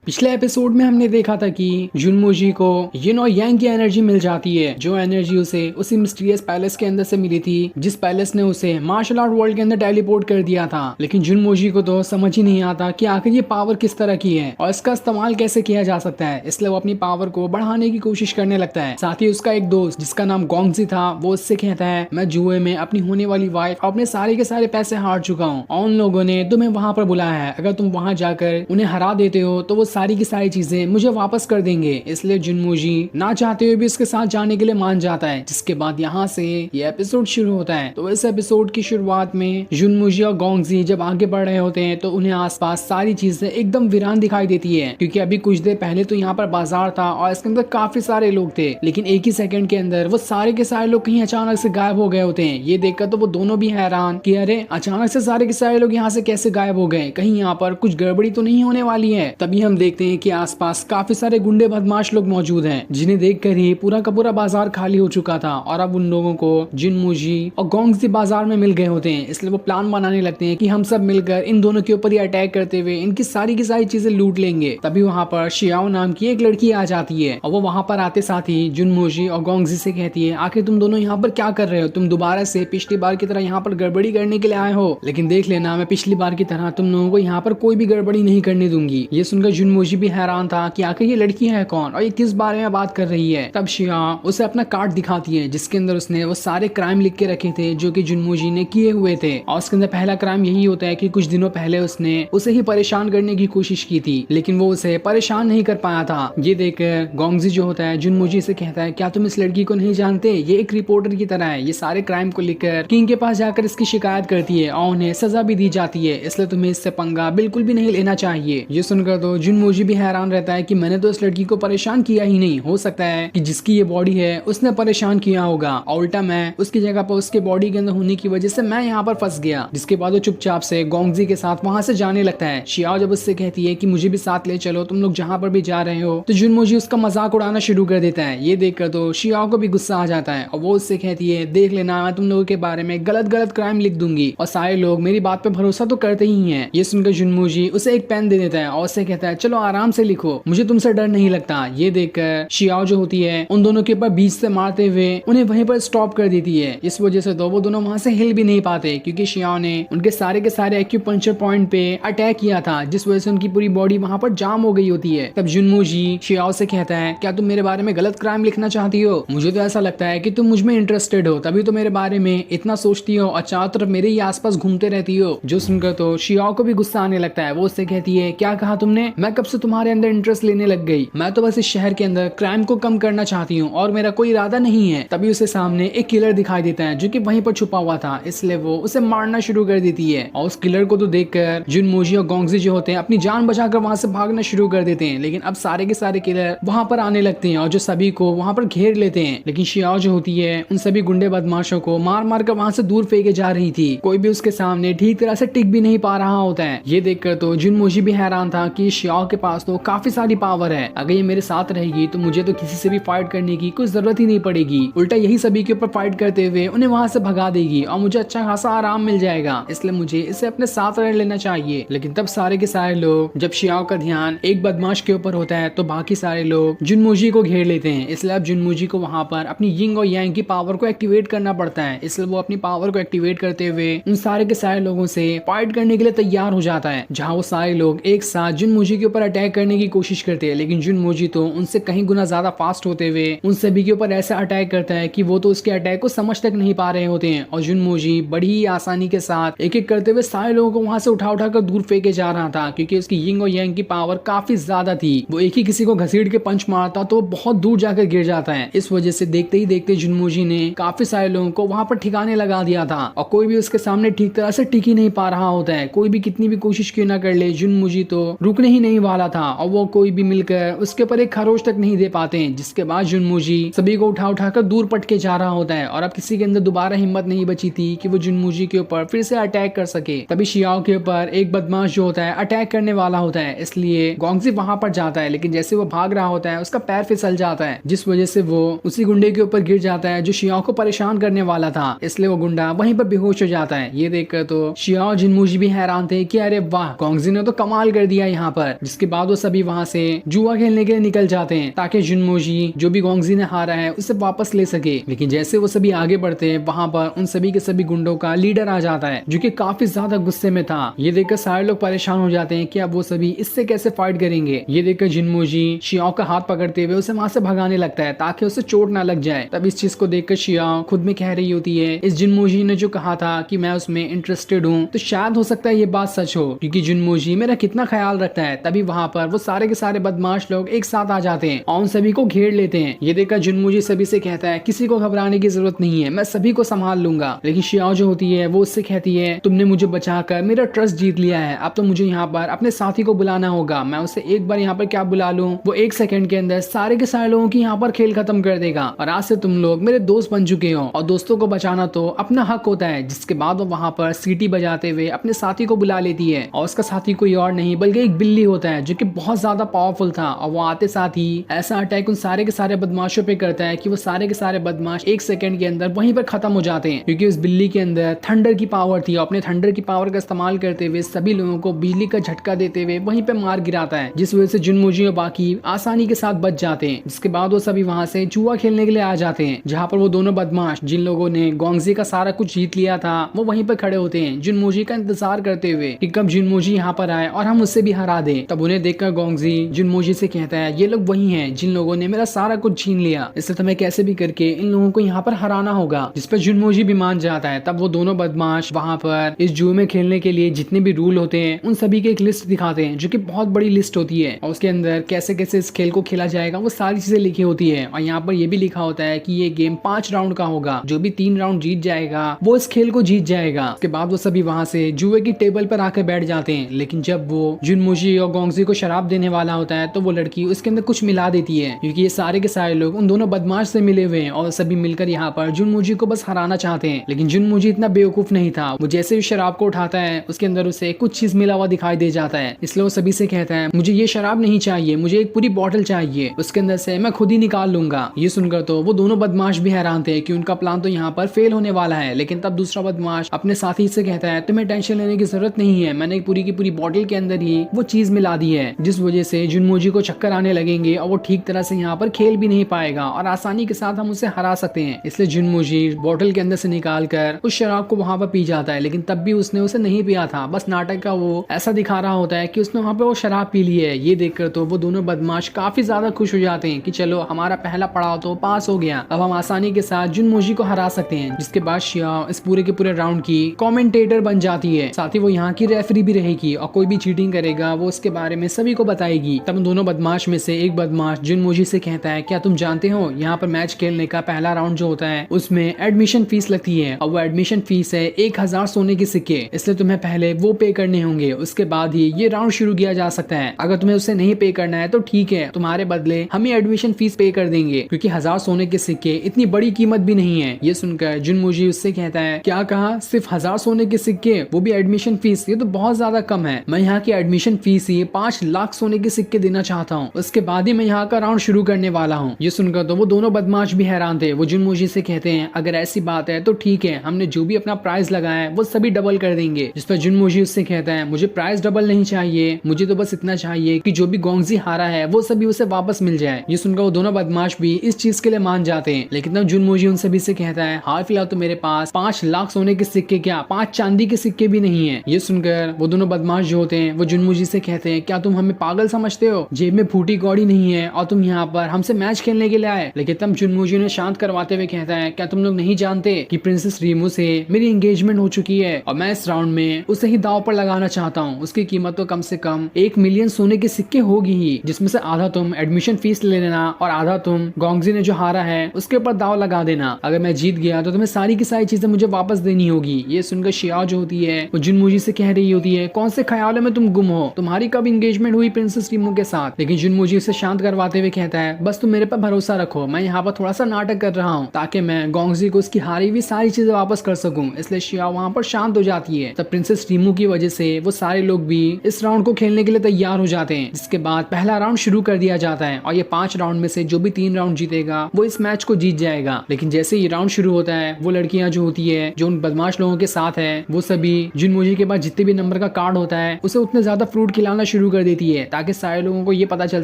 पिछले एपिसोड में हमने देखा था कि जुनमुजी को यांग की एनर्जी मिल जाती है, जो एनर्जी उसे उसी मिस्टीरियस पैलेस के अंदर से मिली थी जिस पैलेस ने उसे मार्शल आर्ट वर्ल्ड के अंदर टेलीपोर्ट कर दिया था। लेकिन जुनमुजी को तो समझ ही नहीं आता कि आखिर ये पावर किस तरह की है और इसका इस्तेमाल कैसे किया जा सकता है, इसलिए वो अपनी पावर को बढ़ाने की कोशिश करने लगता है। साथ ही उसका एक दोस्त जिसका नाम गोंगजी था वो उससे कहता है, मैं जुए में अपनी होने वाली वाइफ अपने सारे के सारे पैसे हार चुका हूँ और उन लोगों ने तुम्हें वहां पर बुलाया है, अगर तुम वहां जाकर उन्हें हरा देते हो तो वो सारी की सारी चीजें मुझे वापस कर देंगे। इसलिए जुनमुजी ना चाहते हुए भी उसके साथ जाने के लिए मान जाता है, जिसके बाद यहाँ से ये एपिसोड शुरू होता है। तो इस एपिसोड की शुरुआत में जुनमुजी और गोंगजी जब आगे बढ़ रहे होते हैं तो उन्हें आसपास सारी चीजें एकदम वीरान दिखाई देती है, क्योंकि अभी कुछ देर पहले तो यहाँ पर बाजार था और इसके अंदर काफी सारे लोग थे, लेकिन एक ही सेकंड के अंदर वो सारे के सारे लोग कहीं अचानक से गायब हो गए होते हैं। ये देखकर तो वो दोनों भी हैरान कि अरे अचानक से सारे के सारे लोग यहाँ से कैसे गायब हो गए, कहीं यहाँ पर कुछ गड़बड़ी तो नहीं होने वाली है। तभी हम देखते हैं कि आसपास काफी सारे गुंडे बदमाश लोग मौजूद हैं, जिन्हें देखकर ही पूरा का पूरा बाजार खाली हो चुका था और अब उन लोगों को जुनमुजी और गोंगजी बाजार में मिल गए होते हैं। इसलिए वो प्लान बनाने लगते हैं कि हम सब मिलकर इन दोनों के ऊपर ही अटैक करते हुए इनकी सारी की सारी चीजें लूट लेंगे। तभी वहाँ पर शियाओ नाम की एक लड़की आ जाती है और वो वहाँ पर आते साथ ही जुनमुजी और गोंगजी से कहती है, आखिर तुम दोनों यहाँ पर क्या कर रहे हो? तुम दोबारा से पिछली बार की तरह यहाँ पर गड़बड़ी करने के लिए आए हो, लेकिन देख लेना मैं पिछली बार की तरह तुम लोगों को यहाँ पर कोई भी गड़बड़ी नहीं करने दूंगी। ये सुनकर जुनमुजी भी हैरान था कि आखिर ये लड़की है कौन और ये किस बारे में बात कर रही है। तब शिया उसे अपना कार्ड दिखाती है जिसके अंदर उसने वो सारे क्राइम लिख के रखे थे जो कि जुनमुजी ने किए हुए थे, और उसके अंदर पहला क्राइम यही होता है कि कुछ दिनों पहले उसने उसे ही परेशान करने की कोशिश की थी, लेकिन वो उसे परेशान नहीं कर पाया था। ये देखकर गोंगजी जो होता है जुनमुजी से कहता है, क्या तुम इस लड़की को नहीं जानते? ये एक रिपोर्टर की तरह है, ये सारे क्राइम को लिखकर किंग के पास जाकर इसकी शिकायत करती है और उन्हें सजा भी दी जाती है, इसलिए तुम्हें इससे पंगा बिल्कुल भी नहीं लेना चाहिए। ये सुनकर तो जुनमुजी भी हैरान रहता है कि मैंने तो इस लड़की को परेशान किया ही नहीं, हो सकता है कि जिसकी ये बॉडी है उसने परेशान किया होगा और उल्टा मैं उसकी जगह पर उसके बॉडी के अंदर होने की वजह से मैं यहाँ पर फंस गया। जिसके बाद वो चुपचाप से गोंगजी के साथ वहां से जाने लगता है। शियाओ जब उससे कहती है कि मुझे भी साथ ले चलो, तुम लोग जहाँ पर भी जा रहे हो, तो जुनमुजी उसका मजाक उड़ाना शुरू कर देता है। ये देखकर तो शियाओ को भी गुस्सा आ जाता है और वो उससे कहती है, देख लेना मैं तुम लोगों के बारे में गलत गलत क्राइम लिख दूंगी और सारे लोग मेरी बात पे भरोसा तो करते ही हैं। ये सुनकर जुनमुजी उसे एक पेन दे देता है और उससे कहता है, चलो आराम से लिखो, मुझे तुमसे डर नहीं लगता। ये देखकर शियाओ जो होती है उन दोनों के ऊपर बीच से मारते हुए उन्हें वहीं पर स्टॉप कर देती है। इस वजह से वो दोनों वहां से हिल भी नहीं पाते, क्योंकि शियाओ ने उनके सारे के सारे एक्यूपंक्चर पॉइंट पे अटैक किया था, जिस वजह से उनकी पूरी बॉडी वहां पर जाम हो गई होती है। तब जुनमुजी शियाओ से कहता है, क्या तुम मेरे बारे में गलत क्राइम लिखना चाहती हो? मुझे तो ऐसा लगता है कि तुम मुझ में इंटरेस्टेड हो, तभी तो मेरे बारे में इतना सोचती हो और चारों तरफ मेरे ही आसपास घूमते रहती हो। जो सुनकर तो शियाओ को भी गुस्सा आने लगता है। वो उससे कहती है, क्या कहा तुमने? मैं कब से तुम्हारे अंदर इंटरेस्ट लेने लग गई? मैं तो बस इस शहर के अंदर क्राइम को कम करना चाहती हूँ और मेरा कोई इरादा नहीं है। तभी उसे सामने एक किलर दिखाई देता है जो कि वहीं पर छुपा हुआ था, इसलिए वो उसे मारना शुरू कर देती है। और उस किलर को तो देखकर जुनमुजी और गोंगजी जो होते हैं अपनी जान बचाकर वहां से भागना शुरू कर देते हैं, लेकिन अब सारे के सारे किलर वहां पर आने लगते हैं और जो सभी को वहां पर घेर लेते हैं। लेकिन शियाओ जो होती है उन सभी गुंडे बदमाशों को मार मार कर वहां से दूर फेंके जा रही थी, कोई भी उसके सामने ठीक तरह से टिक भी नहीं पा रहा होता है। ये देखकर तो जुनमुजी भी हैरान था कि शियाओ के पास तो काफी सारी पावर है, अगर ये मेरे साथ रहेगी तो मुझे तो किसी से भी फाइट करने की कोई जरूरत ही नहीं पड़ेगी, उल्टा यही सभी के ऊपर फाइट करते हुए उन्हें वहां से भगा देगी और मुझे अच्छा खासा आराम मिल जाएगा, इसलिए मुझे इसे अपने साथ रख लेना चाहिए। लेकिन तब सारे के सारे लोग, जब शियाओ का ध्यान एक बदमाश के ऊपर होता है तो बाकी सारे लोग जुनमुजी को घेर लेते हैं, इसलिए अब जुनमुजी को वहां पर अपनी यिंग और यांग की पावर को एक्टिवेट करना पड़ता है। इसलिए वो अपनी पावर को एक्टिवेट करते हुए उन सारे के सारे लोगों से फाइट करने के लिए तैयार हो जाता है, जहाँ वो सारे लोग एक साथ जुनमुजी के ऊपर अटैक करने की कोशिश करते हैं। लेकिन जुनमुजी तो उनसे कहीं गुना ज्यादा फास्ट होते हुए उन सभी के ऊपर ऐसा अटैक करता है कि वो तो उसके अटैक को समझ तक नहीं पा रहे होते हैं, और जुनमुजी बड़ी ही आसानी के साथ एक एक करते हुए सारे लोगों को वहां से उठा उठा कर दूर फेंके जा रहा था, क्योंकि उसकी यिंग और यांग की पावर काफी ज्यादा थी। वो एक ही किसी को घसीट के पंच मारता तो बहुत दूर जाकर गिर जाता है। इस वजह से देखते ही देखते जुनमुजी ने काफी सारे लोगों को वहां पर ठिकाने लगा दिया था और कोई भी उसके सामने ठीक तरह से टिक ही नहीं पा रहा होता है। कोई भी कितनी भी कोशिश क्यों ना कर ले, जुनमुजी तो रुकने ही नहीं वाला था और वो कोई भी मिलकर उसके ऊपर एक खरोच तक नहीं दे पाते हैं। जिसके बाद जुनमुजी सभी को उठा उठा कर दूर पटके जा रहा होता है और अब किसी के अंदर दोबारा हिम्मत नहीं बची थी कि वो जुनमुजी के ऊपर फिर से अटैक कर सके। तभी शियाओ के ऊपर एक बदमाश जो होता है अटैक करने वाला होता है, इसलिए गोंगजी वहां पर जाता है, लेकिन जैसे वो भाग रहा होता है उसका पैर फिसल जाता है, जिस वजह से वो उसी गुंडे के ऊपर गिर जाता है जो शियाओ को परेशान करने वाला था, इसलिए वो गुंडा वहीं पर बेहोश हो जाता है। ये देखकर तो शियाओ जुनमुजी भी हैरान थे कि अरे वाह, गोंगजी ने तो कमाल कर दिया यहाँ पर। जिसके जिसके बाद वो सभी वहाँ से जुआ खेलने के लिए निकल जाते हैं ताकि जुनमोजी जो भी गोंगजी ने हारा है उसे वापस ले सके। लेकिन जैसे वो सभी आगे बढ़ते हैं वहाँ पर उन सभी के सभी गुंडों का लीडर आ जाता है जो कि काफी ज्यादा गुस्से में था। ये देखकर सारे लोग परेशान हो जाते हैं कि अब वो सभी इससे कैसे फाइट करेंगे। ये देखकर जुनमोजी शियाओ का हाथ पकड़ते हुए उसे वहाँ से भगाने लगता है ताकि उसे चोट ना लग जाए। तब इस चीज को देखकर शियाओ खुद में कह रही होती है इस जुनमोजी ने जो कहा था कि मैं उसमें इंटरेस्टेड हूँ तो शायद हो सकता है ये बात सच हो, क्योंकि जुनमोजी मेरा कितना ख्याल रखता है। तभी वहाँ पर वो सारे के सारे बदमाश लोग एक साथ आ जाते हैं और उन सभी को घेर लेते हैं। ये देखकर जुनमोजी सभी से कहता है किसी को घबराने की जरूरत नहीं है, मैं सभी को संभाल लूंगा। लेकिन शियाओ जो होती है वो उससे कहती है तुमने मुझे बचाकर मेरा ट्रस्ट जीत लिया है, अब तो मुझे यहाँ पर अपने साथी को बुलाना होगा। मैं उसे एक बार यहाँ पर क्या बुला लूं, वो 1 सेकंड के अंदर सारे के सारे लोगों की यहाँ पर खेल खत्म कर देगा और आज से तुम लोग मेरे दोस्त बन चुके हो और दोस्तों को बचाना तो अपना हक होता है। जिसके बाद वो वहाँ पर सीटी बजाते हुए अपने साथी को बुला लेती है और उसका साथी कोई और नहीं बल्कि एक बिल्ली होता है जो कि बहुत ज्यादा पावरफुल था और वो आते साथ ही ऐसा अटैक उन सारे के सारे बदमाशों पे करता है कि वो सारे के सारे बदमाश 1 सेकंड के अंदर वहीं पर खत्म हो जाते हैं, क्योंकि उस बिल्ली के अंदर थंडर की पावर थी और अपने थंडर की पावर का इस्तेमाल करते हुए सभी लोगों को बिजली का झटका देते हुए वहीं पे मार गिराता है, जिस वजह से जुनमोजी और बाकी आसानी के साथ बच जाते हैं। जिसके बाद वो सभी वहाँ से जुआ खेलने के लिए आ जाते हैं, जहाँ पर वो दोनों बदमाश जिन लोगों ने गोंगजी का सारा कुछ जीत लिया था वो वहीं पर खड़े होते हैं जुनमोजी का इंतजार करते हुए कि कब जुनमोजी यहाँ पर आए और हम उससे भी हरा दें। तब उन्हें देखकर गोंगजी जुनमोजी से कहता है ये लोग वही हैं जिन लोगों ने मेरा सारा कुछ छीन लिया, इसलिए तुम्हें कैसे भी करके इन लोगों को यहाँ पर हराना होगा। जिस पर जुनमोजी भी मान जाता है। तब वो दोनों बदमाश वहाँ पर इस जुए में खेलने के लिए जितने भी रूल होते हैं उन सभी की एक लिस्ट दिखाते हैं जो कि बहुत बड़ी लिस्ट होती है और उसके अंदर कैसे कैसे इस खेल को खेला जाएगा वो सारी चीजें लिखी होती है। और यहाँ पर ये भी लिखा होता है कि ये गेम 5 राउंड का होगा, जो भी 3 राउंड जीत जाएगा वो इस खेल को जीत जाएगा। उसके बाद वो सभी वहाँ से जुए की टेबल पर आकर बैठ जाते हैं। लेकिन जब वो जुनमोजी और गोंगजी को शराब देने वाला होता है तो वो लड़की उसके अंदर कुछ मिला देती है, क्योंकि ये सारे के सारे लोग उन दोनों बदमाश से मिले हुए हैं और सभी मिलकर यहाँ पर जुनमोजी को बस हराना चाहते हैं। लेकिन जुनमोजी इतना बेवकूफ नहीं था, वो जैसे ही शराब को उठाता है उसके अंदर उसे कुछ चीज मिला हुआ दिखाई दे जाता है, इसलिए वो सभी से कहता है मुझे ये शराब नहीं चाहिए, मुझे एक पूरी बॉटल चाहिए, उसके अंदर से मैं खुद ही निकाल लूंगा। ये सुनकर तो वो दोनों बदमाश भी हैरान थे कि उनका प्लान तो यहाँ पर फेल होने वाला है। लेकिन तब दूसरा बदमाश अपने साथी से कहता है तुम्हें टेंशन लेने की जरूरत नहीं है, मैंने पूरी की पूरी बॉटल के अंदर ही वो चीज मिला दी है, जिस वजह से जुनमोजी को चक्कर आने लगेंगे और वो ठीक तरह से यहाँ पर खेल भी नहीं पाएगा और आसानी के साथ हम उसे हरा सकते हैं। इसलिए जुनमोजी बॉटल के अंदर से निकाल कर उस शराब को वहां पर पी जाता है। लेकिन तब भी उसने उसे नहीं पिया था, बस नाटक का वो ऐसा दिखा रहा होता है कि उसने वहां पे वो शराब पी ली है। ये देखकर तो वो दोनों बदमाश काफी ज्यादा खुश हो जाते हैं कि चलो हमारा पहला पड़ाव तो पास हो गया, अब हम आसानी के साथ जुनमोजी को हरा सकते हैं। जिसके बाद शियाओ इस पूरे के पूरे राउंड की कमेंटेटर बन जाती है, साथ ही वो यहाँ की रेफरी भी रहेगी और कोई भी चीटिंग करेगा वो उसके बारे में सभी को बताएगी। तब दोनों बदमाश में से एक बदमाश जुनमोजी से कहता है क्या तुम जानते हो यहाँ पर मैच खेलने का पहला राउंड जो होता है उसमें एडमिशन फीस लगती है और वो एडमिशन फीस है 1000 सोने के सिक्के, इसलिए तुम्हें पहले वो पे करने होंगे, उसके बाद ही ये राउंड शुरू किया जा सकता है। अगर तुम्हें उसे नहीं पे करना है तो ठीक है, तुम्हारे बदले हम ही एडमिशन फीस पे कर देंगे, क्योंकि 1000 सोने के सिक्के इतनी बड़ी कीमत भी नहीं है। ये सुनकर जुनमोजी उससे कहता है क्या कहा, सिर्फ 1000 सोने के सिक्के, वो भी एडमिशन फीस, ये तो बहुत ज्यादा कम है। मैं यहाँ की एडमिशन फीस ही 5 लाख सोने के सिक्के देना चाहता हूँ, उसके बाद ही मैं यहाँ का राउंड शुरू करने वाला हूँ। ये सुनकर तो वो दोनों बदमाश भी हैरान थे। वो जुनमोजी से कहते हैं अगर ऐसी बात है तो ठीक है, हमने जो भी अपना प्राइस लगाया है वो सभी डबल कर देंगे। जिस पर जुनमोजी उससे कहता है मुझे प्राइस डबल नहीं चाहिए, मुझे तो बस इतना चाहिए कि जो भी गोंगजी हारा है वो सभी उसे वापस मिल जाए। ये सुनकर वो दोनों बदमाश भी इस चीज के लिए मान जाते हैं। लेकिन तब जुनमोजी उन सभी से कहता है हाल फिलहाल तो मेरे पास 5 लाख सोने के सिक्के क्या 5 चांदी के सिक्के भी नहीं है। ये सुनकर वो दोनों बदमाश जो होते हैं वो जुनमोजी से कहते हैं क्या तुम हमें पागल समझते हो, जेब में फूटी कौड़ी नहीं है और तुम यहाँ पर हमसे मैच खेलने के लिए आए। लेकिन तब जुनमोजी ने शांत करवाते हुए कहता है क्या तुम लोग नहीं जानते कि प्रिंसेस रीमू से मेरी एंगेजमेंट हो चुकी है और मैं इस राउंड में उसे ही दाव पर लगाना चाहता हूँ। उसकी कीमत तो कम से कम 1 मिलियन सोने के सिक्के होगी ही, जिसमें से आधा तुम एडमिशन फीस ले लेना और आधा तुम गोंगजी ने जो हारा है उसके ऊपर दाव लगा देना। अगर मैं जीत गया तो तुम्हें सारी की सारी चीजें मुझे वापस देनी होगी। ये सुनकर शियाओ जो होती है वो जुनमोजी से कह रही होती है कौन से ख्यालों में तुम गुम हो, तुम्हारी कब एंगेजमेंट हुई प्रिंसेस रीमू के साथ। लेकिन जुनमोजी उसे शांत करवाते हुए कहता है बस तुम मेरे पर भरोसा रखो, मैं यहाँ पर थोड़ा सा नाटक कर रहा हूँ ताकि मैं गोंगजी को उसकी हारी हुई सारी चीजें वापस कर सकूं। इसलिए शियाओ वहाँ पर शांत हो जाती है। तब प्रिंसेस रीमू की वजह से वो सारे लोग भी इस राउंड को खेलने के लिए तैयार हो जाते हैं। जिसके बाद पहला राउंड शुरू कर दिया जाता है और ये 5 राउंड में से जो भी 3 राउंड जीतेगा वो इस मैच को जीत जाएगा। लेकिन जैसे ये राउंड शुरू होता है वो लड़कियां जो होती है जो उन बदमाश लोगों के साथ है वो सभी जुनमोजी के पास जितने भी नंबर का कार्ड होता है उसे उतने ज्यादा फ्रूट खिलाना शुरू कर देती है ताकि सारे लोगों को ये पता चल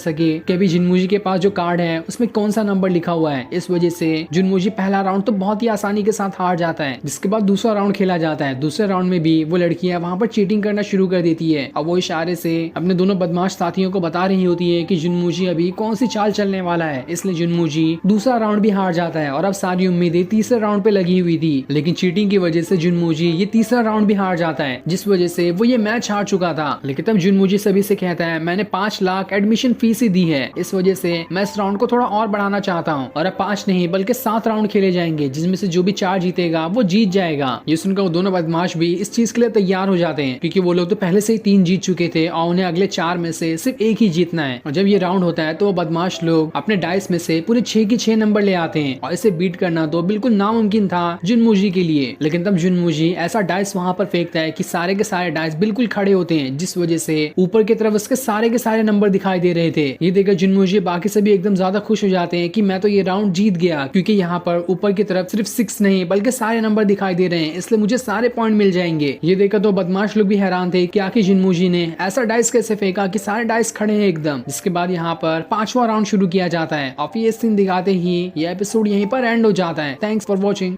सके कि अभी जिनमुजी के पास जो कार्ड है उसमें कौन सा नंबर लिखा हुआ है। इस वजह से जुनमुजी पहला राउंड तो बहुत ही आसानी के साथ हार जाता है। जिसके बाद दूसरा राउंड खेला जाता है। दूसरे राउंड में भी वो लड़कियां वहां पर चीटिंग करना शुरू कर देती है। अब वो इशारे से अपने दोनों बदमाश साथियों को बता रही होती है कि जुनमुजी अभी कौन सी चाल चलने वाला है। इसलिए जुनमुजी दूसरा राउंड भी हार जाता है और अब सारी उम्मीदें तीसरे राउंड पे लगी हुई थी। लेकिन चीटिंग की वजह से जुनमुजी ये तीसरा राउंड भी हार जाता है, जिस वजह से वो ये मैच हार चुका था। लेकिन तब जुनमुजी सभी से कहता है मैंने 5 लाख एडमिशन फीस ही दी है, इस वजह से मैं इस राउंड को थोड़ा और बढ़ाना चाहता हूँ और अब 5 नहीं बल्कि 7 राउंड खेले जाएंगे, जिसमें से जो भी 4 जीतेगा वो जीत जाएगा। ये सुनकर वो दोनों बदमाश भी इस चीज के लिए तैयार हो जाते हैं क्योंकि वो लोग तो पहले से ही 3 जीत चुके थे और उन्हें अगले 4 में से सिर्फ एक ही जीतना है। और जब ये राउंड होता है तो वो बदमाश लोग अपने डाइस में से पूरे 6 के 6 नंबर ले आते हैं और इसे बीट करना तो बिल्कुल नामुमकिन था जुनमुजी के लिए। लेकिन तब जुनमुजी ऐसा डाइस वहां पर फेंकता है कि सारे के सारे डाइस बिल्कुल खड़े होते हैं, जिस वजह से ऊपर की तरफ उसके सारे के सारे नंबर दिखाई दे रहे थे। ये देखकर जुनमुजी बाकी सभी एकदम ज्यादा खुश हो जाते हैं कि मैं तो ये राउंड जीत गया, क्योंकि यहाँ पर ऊपर की तरफ सिर्फ 6 नहीं बल्कि सारे नंबर दिखाई दे रहे हैं, इसलिए मुझे सारे पॉइंट मिल जाएंगे। ये देखकर तो बदमाश लोग भी हैरान थे कि आखिर जुनमुजी ने ऐसा डाइस कैसे फेंका कि सारे डाइस खड़े हैं एकदम। जिसके बाद यहाँ पर 5वां राउंड शुरू किया जाता है और ये सीन दिखाते ही ये एपिसोड यहीं पर एंड हो जाता है। Thanks for watching.